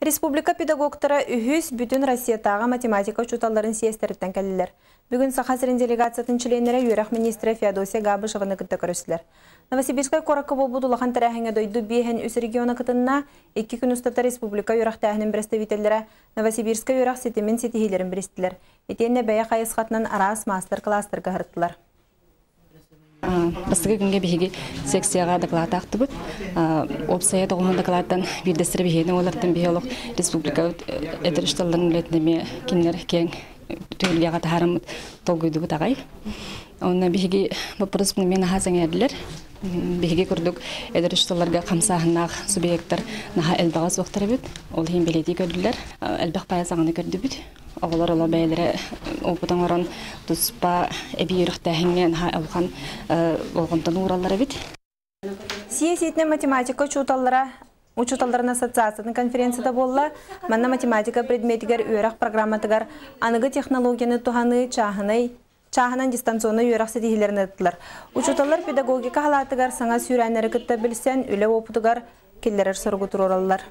Республика педагогтары үхіз бүтін Россиятаға математика чуталарын сиестеріттен кәлілер. Бүгін Сахасырын делегациятын членері Юрақ министрі Феодосия Габы шығыны күтті көрісілер. Новосибирскай қорақы болбуд улахан тарахыңа дойду бейхен үсі региона кытынна 2 күн ұстата Республика Юрақ тәхінің представителері Новосибирскай Юрақ сетімен сетихилерін бірістілер. Етенне бәйі қайысқатынан арас мастер-кластырға ғырттылар. Бастығы күнге бейгі секцияға доклад ақты бұд. Опсая тоғылын докладдан бірдестірі бейгені олардың бейолық республика әдірішталарын білетінеме кенлер кен түйілге қатарым толгүйді бұд ағай. Онына бейгі бұпырыз мен ағазың әділер. Бейгі күрдік әдірішталарға қамсағынақ субъекттар наға әлбағыз оқтары бұд. Ол ең белеті көрділер. Әлбақ баясағыны көрді бұд. Оғылар ола бәйлері опытың орын тұспа әбей үріқтәхіңнен алған олғынтын ұғыралары бет. Сиесетіне математика учуталларын ассоциацияның конференцияда болла, манна математика предметігер үйрақ программатығар анығы технологияны тұханы чағынан дистанционы үйрақ сетихилерін әттілер. Учуталлар педагогика халатығар саңа сүйрәнері күтті білсен, үлі опытығар келлерер сұрғы тұроралылар.